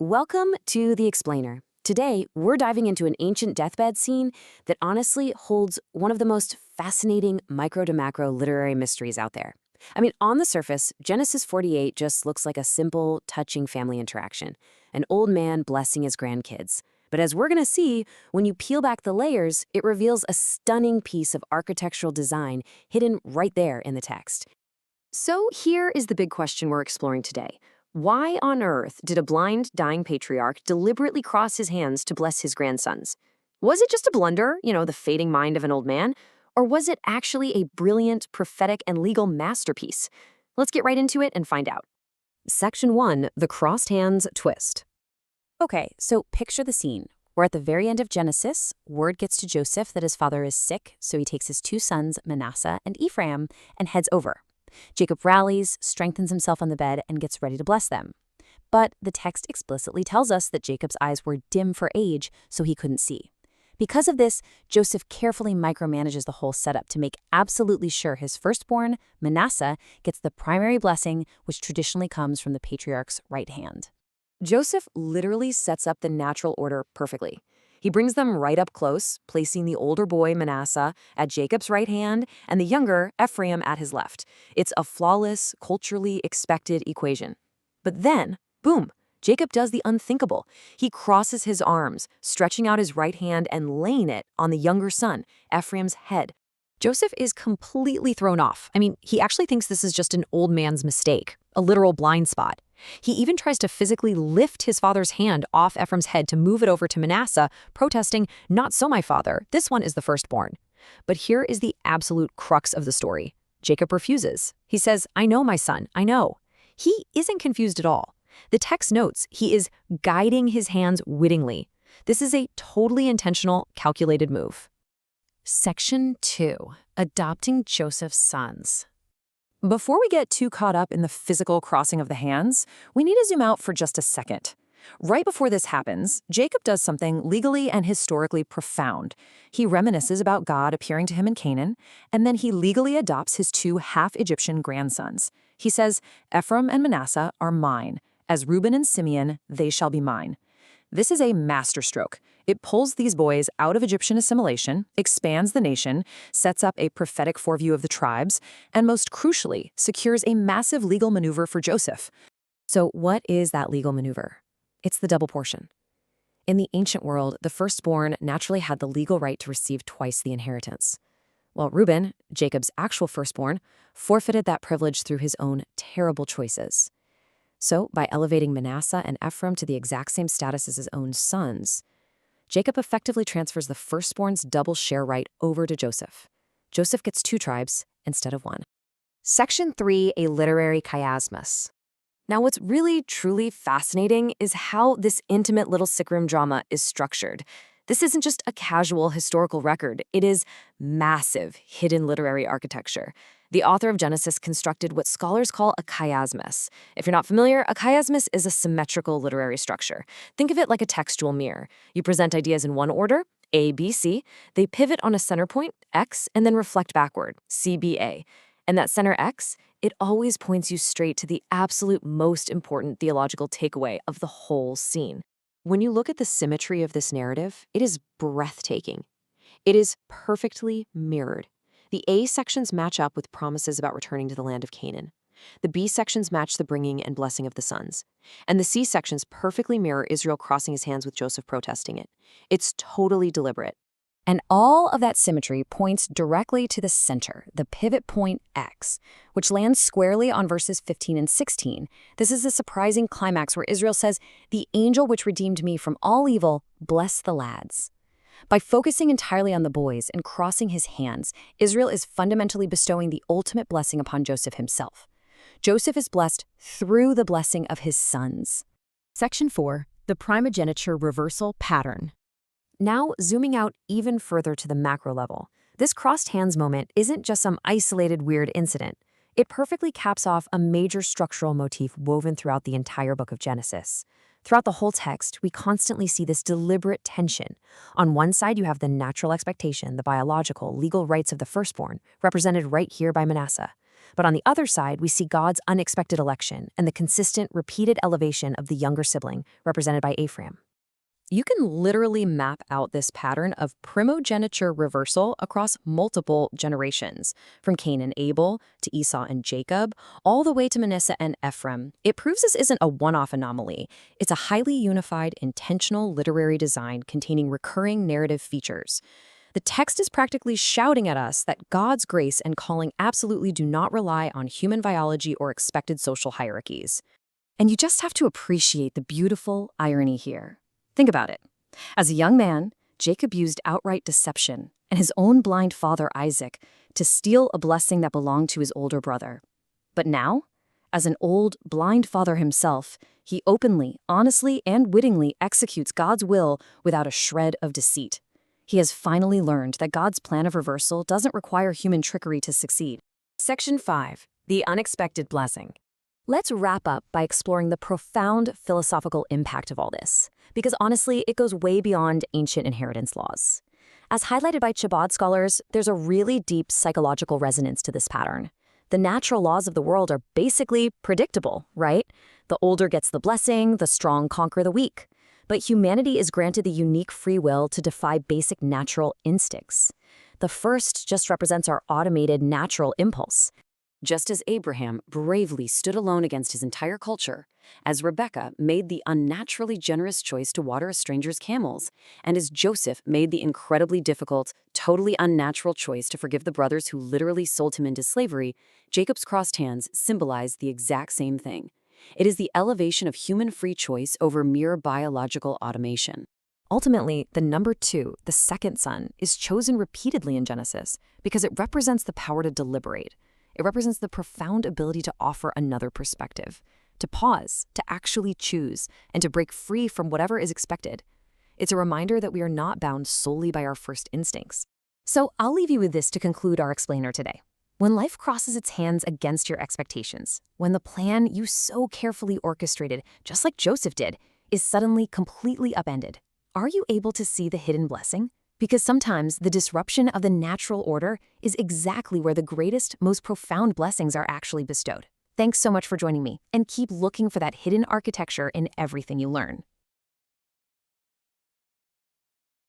Welcome to The Explainer. Today, we're diving into an ancient deathbed scene that honestly holds one of the most fascinating micro to macro literary mysteries out there. On the surface, Genesis 48 just looks like a simple, touching family interaction, an old man blessing his grandkids. But as we're going to see, when you peel back the layers, it reveals a stunning piece of architectural design hidden right there in the text. So here is the big question we're exploring today. Why on earth did a blind, dying patriarch deliberately cross his hands to bless his grandsons? Was it just a blunder, the fading mind of an old man? Or was it actually a brilliant, prophetic, and legal masterpiece? Let's get right into it and find out. Section 1, the crossed hands twist. Okay, so picture the scene. We're at the very end of Genesis. Word gets to Joseph that his father is sick, so he takes his two sons, Manasseh and Ephraim, and heads over. Jacob rallies, strengthens himself on the bed, and gets ready to bless them. But the text explicitly tells us that Jacob's eyes were dim for age, so he couldn't see. Because of this, Joseph carefully micromanages the whole setup to make absolutely sure his firstborn, Manasseh, gets the primary blessing, which traditionally comes from the patriarch's right hand. Joseph literally sets up the natural order perfectly. He brings them right up close, placing the older boy, Manasseh, at Jacob's right hand and the younger, Ephraim, at his left. It's a flawless, culturally expected equation. But then, boom, Jacob does the unthinkable. He crosses his arms, stretching out his right hand and laying it on the younger son, Ephraim's head. Joseph is completely thrown off. He actually thinks this is just an old man's mistake, a literal blind spot. He even tries to physically lift his father's hand off Ephraim's head to move it over to Manasseh, protesting, "Not so, my father. This one is the firstborn." But here is the absolute crux of the story. Jacob refuses. He says, "I know, my son, I know." He isn't confused at all. The text notes he is guiding his hands wittingly. This is a totally intentional, calculated move. Section 2. Adopting Joseph's sons. Before we get too caught up in the physical crossing of the hands, we need to zoom out for just a second. Right before this happens, Jacob does something legally and historically profound. He reminisces about God appearing to him in Canaan, and then he legally adopts his two half-Egyptian grandsons. He says, "Ephraim and Manasseh are mine. As Reuben and Simeon, they shall be mine." This is a masterstroke. It pulls these boys out of Egyptian assimilation, expands the nation, sets up a prophetic foreview of the tribes, and most crucially, secures a massive legal maneuver for Joseph. So what is that legal maneuver? It's the double portion. In the ancient world, the firstborn naturally had the legal right to receive twice the inheritance. While Reuben, Jacob's actual firstborn, forfeited that privilege through his own terrible choices. So, by elevating Manasseh and Ephraim to the exact same status as his own sons, Jacob effectively transfers the firstborn's double share right over to Joseph. Joseph gets two tribes instead of one. Section 3, a literary chiasmus. Now, what's really, truly fascinating is how this intimate little sickroom drama is structured. This isn't just a casual historical record. It is massive, hidden literary architecture. The author of Genesis constructed what scholars call a chiasmus. If you're not familiar, a chiasmus is a symmetrical literary structure. Think of it like a textual mirror. You present ideas in one order, A, B, C. They pivot on a center point, X, and then reflect backward, C, B, A. And that center X, it always points you straight to the absolute most important theological takeaway of the whole scene. When you look at the symmetry of this narrative, it is breathtaking. It is perfectly mirrored. The A sections match up with promises about returning to the land of Canaan. The B sections match the bringing and blessing of the sons. And the C sections perfectly mirror Israel crossing his hands with Joseph protesting it. It's totally deliberate. And all of that symmetry points directly to the center, the pivot point X, which lands squarely on verses 15 and 16. This is a surprising climax where Israel says, "The angel which redeemed me from all evil, bless the lads." By focusing entirely on the boys and crossing his hands, Israel is fundamentally bestowing the ultimate blessing upon Joseph himself. Joseph is blessed through the blessing of his sons. Section 4, the primogeniture reversal pattern. Now, zooming out even further to the macro level, this crossed hands moment isn't just some isolated weird incident. It perfectly caps off a major structural motif woven throughout the entire book of Genesis. Throughout the whole text, we constantly see this deliberate tension. On one side, you have the natural expectation, the biological, legal rights of the firstborn, represented right here by Manasseh. But on the other side, we see God's unexpected election and the consistent, repeated elevation of the younger sibling, represented by Ephraim. You can literally map out this pattern of primogeniture reversal across multiple generations, from Cain and Abel to Esau and Jacob, all the way to Manasseh and Ephraim. It proves this isn't a one-off anomaly. It's a highly unified, intentional literary design containing recurring narrative features. The text is practically shouting at us that God's grace and calling absolutely do not rely on human biology or expected social hierarchies. And you just have to appreciate the beautiful irony here. Think about it. As a young man, Jacob used outright deception and his own blind father Isaac to steal a blessing that belonged to his older brother. But now, as an old, blind father himself, he openly, honestly, and wittingly executes God's will without a shred of deceit. He has finally learned that God's plan of reversal doesn't require human trickery to succeed. Section 5. The Unexpected Blessing. Let's wrap up by exploring the profound philosophical impact of all this, because honestly, it goes way beyond ancient inheritance laws. As highlighted by Chabad scholars, there's a really deep psychological resonance to this pattern. The natural laws of the world are basically predictable, right? The older gets the blessing, the strong conquer the weak. But humanity is granted the unique free will to defy basic natural instincts. The first just represents our automated natural impulse. Just as Abraham bravely stood alone against his entire culture, as Rebekah made the unnaturally generous choice to water a stranger's camels, and as Joseph made the incredibly difficult, totally unnatural choice to forgive the brothers who literally sold him into slavery, Jacob's crossed hands symbolize the exact same thing. It is the elevation of human free choice over mere biological automation. Ultimately, the number 2, the second son, is chosen repeatedly in Genesis because it represents the power to deliberate. It represents the profound ability to offer another perspective, to pause, to actually choose, and to break free from whatever is expected. It's a reminder that we are not bound solely by our first instincts. So I'll leave you with this to conclude our explainer today. When life crosses its hands against your expectations, when the plan you so carefully orchestrated, just like Joseph did, is suddenly completely upended, are you able to see the hidden blessing? Because sometimes the disruption of the natural order is exactly where the greatest, most profound blessings are actually bestowed. Thanks so much for joining me, and keep looking for that hidden architecture in everything you learn.